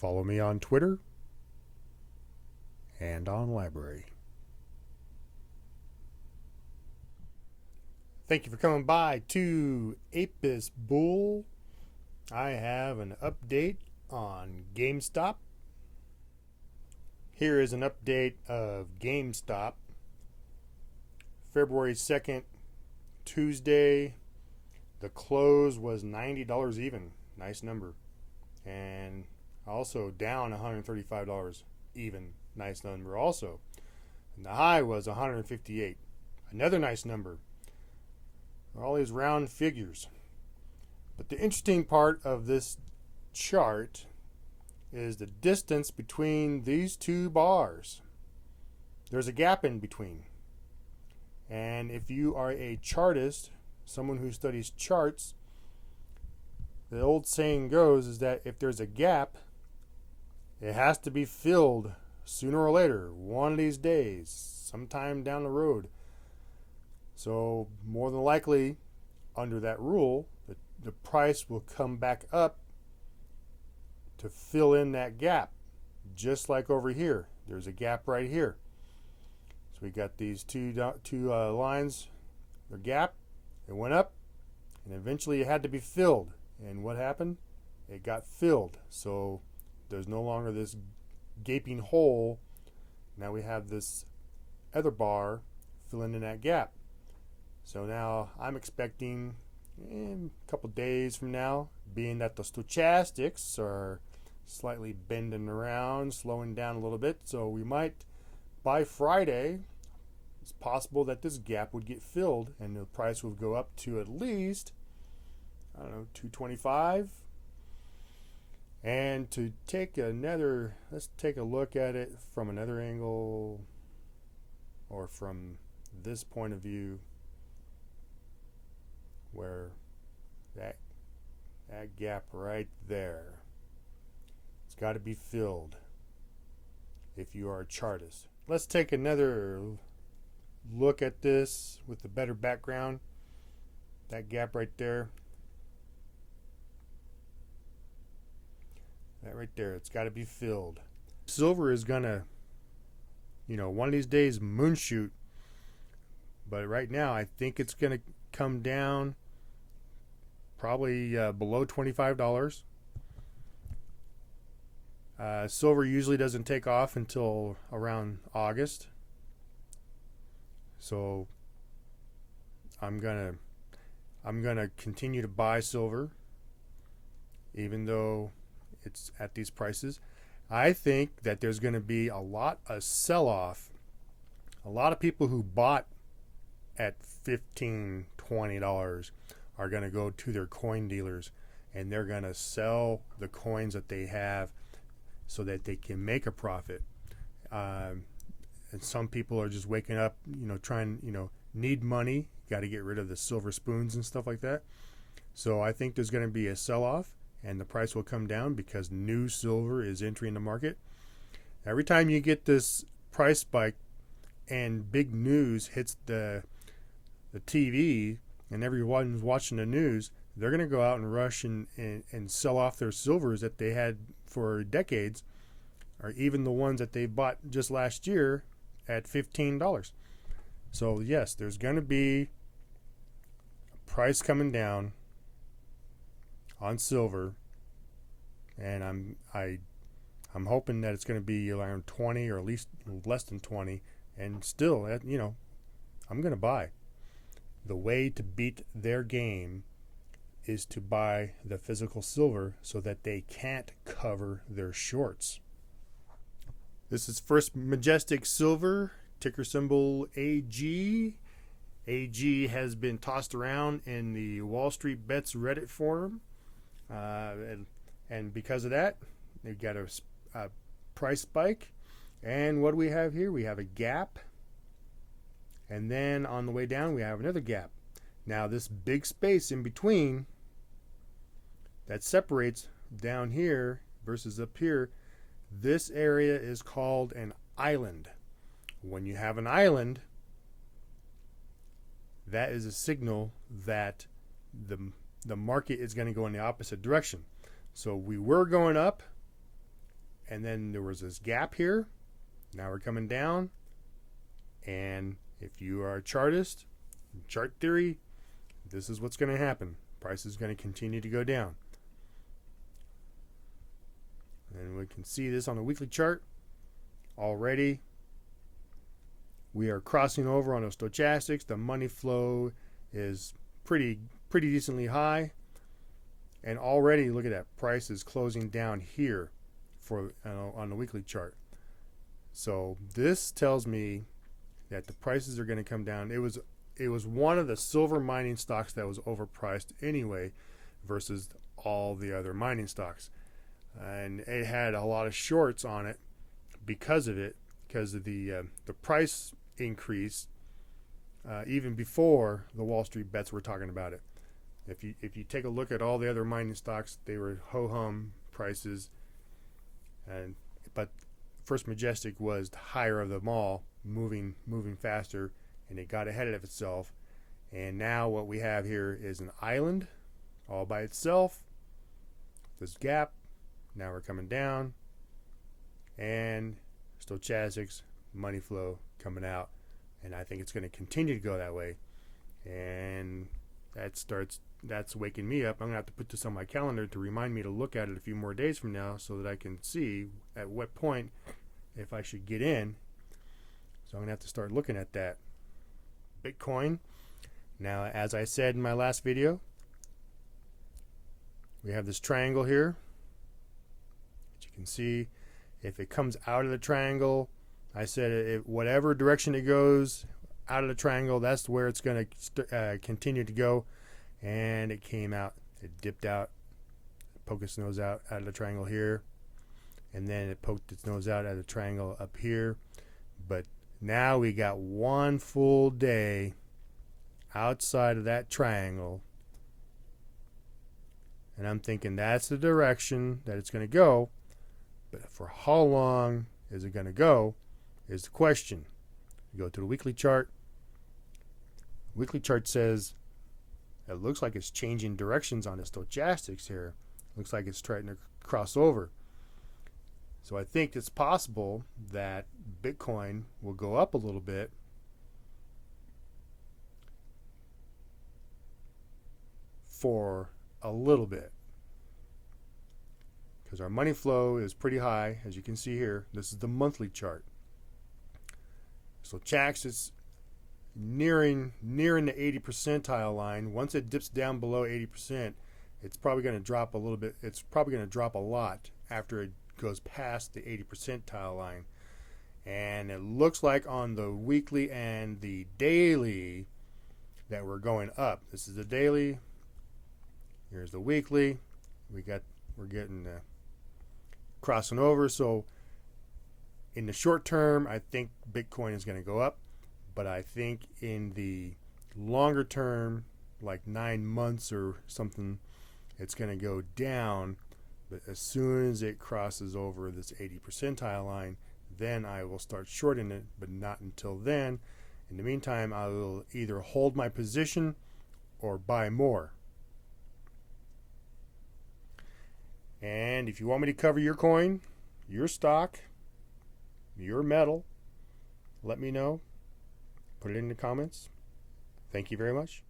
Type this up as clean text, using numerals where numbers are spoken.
Follow me on Twitter and on Library. Thank you for coming by to Apis Bull. I have an update on GameStop. Here is an update of GameStop. February 2nd, Tuesday, the close was $90 even. Nice number. And also down $135 even. Nice number also. And the high was $158. Another nice number. All these round figures. But the interesting part of this chart is the distance between these two bars. There's a gap in between. And if you are a chartist, someone who studies charts, the old saying goes is that if there's a gap, it has to be filled sooner or later, one of these days, sometime down the road. So more than likely, under that rule, the price will come back up to fill in that gap, just like over here. There's a gap right here. So we got these two lines, the gap, it went up, and eventually it had to be filled. And what happened? It got filled. So there's no longer this gaping hole. Now we have this other bar filling in that gap. So now I'm expecting in a couple days from now, being that the stochastics are slightly bending around, slowing down a little bit, so we might, by Friday, it's possible that this gap would get filled and the price would go up to at least, I don't know, 225. And to take another, let's take a look at it from another angle, or from this point of view, where that gap right there, it's got to be filled if you are a chartist. Let's take another look at this with a better background. That gap right there, that right there, it's got to be filled. Silver is gonna, one of these days moonshoot, but right now I think it's gonna come down probably below $25. Silver usually doesn't take off until around August, so I'm gonna continue to buy silver even though it's at these prices. I think that there's going to be a lot of sell-off. A lot of people who bought at $15, $20 are going to go to their coin dealers, and they're going to sell the coins that they have so that they can make a profit. And some people are just waking up, trying, need money, got to get rid of the silver spoons and stuff like that. So I think there's going to be a sell-off, and the price will come down because new silver is entering the market. Every time you get this price spike and big news hits the TV and everyone's watching the news, they're going to go out and rush and sell off their silvers that they had for decades, or even the ones that they bought just last year at $15. So yes, there's going to be a price coming down on silver, and I'm hoping that it's going to be around 20 or at least less than 20, and still, I'm going to buy. The way to beat their game is to buy the physical silver so that they can't cover their shorts. This is First Majestic Silver, ticker symbol AG. AG has been tossed around in the Wall Street Bets Reddit forum. And because of that, they've got a price spike. And what do we have here? We have a gap. And then on the way down, we have another gap. Now, this big space in between that separates down here versus up here, this area is called an island. When you have an island, that is a signal that the market is going to go in the opposite direction. So we were going up, and then there was this gap here. Now we're coming down, and if you are a chartist, chart theory, this is what's going to happen. Price is going to continue to go down. And we can see this on the weekly chart already. We are crossing over on those stochastics. The money flow is pretty decently high. And already, look at that, price is closing down here for on the weekly chart. So this tells me that the prices are going to come down. It was one of the silver mining stocks that was overpriced anyway versus all the other mining stocks. And it had a lot of shorts on it because of it, because of the price increase even before the Wall Street bets were talking about it. If you take a look at all the other mining stocks, they were ho-hum prices, but First Majestic was the higher of them all, moving faster, and it got ahead of itself. And now what we have here is an island all by itself. This gap. Now we're coming down, and stochastics, money flow coming out, and I think it's going to continue to go that way. And that's waking me up. I'm going to have to put this on my calendar to remind me to look at it a few more days from now so that I can see at what point if I should get in. So I'm going to have to start looking at that. Bitcoin. Now, as I said in my last video, we have this triangle here. As you can see, if it comes out of the triangle, I said whatever direction it goes out of the triangle, that's where it's going to continue to go. And it came out, it dipped out, poked its nose out of the triangle here, and then it poked its nose out of the triangle up here. But now we got one full day outside of that triangle, and I'm thinking that's the direction that it's going to go. But for how long is it going to go is the question. You go to the weekly chart. Weekly chart says it looks like it's changing directions on the stochastics here. Looks like it's trying to cross over. So I think it's possible that Bitcoin will go up a little bit for a little bit, because our money flow is pretty high, as you can see here. This is the monthly chart. So Chax is nearing the 80 percentile line. Once it dips down below 80%, it's probably going to drop a little bit. It's probably going to drop a lot after it goes past the 80 percentile line. And it looks like on the weekly and the daily that we're going up. This is the daily. Here's the weekly. We're getting crossing over. So in the short term, I think Bitcoin is going to go up. But I think in the longer term, like 9 months or something, it's going to go down. But as soon as it crosses over this 80 percentile line, then I will start shorting it, but not until then. In the meantime, I will either hold my position or buy more. And if you want me to cover your coin, your stock, your metal, let me know. Put it in the comments. Thank you very much.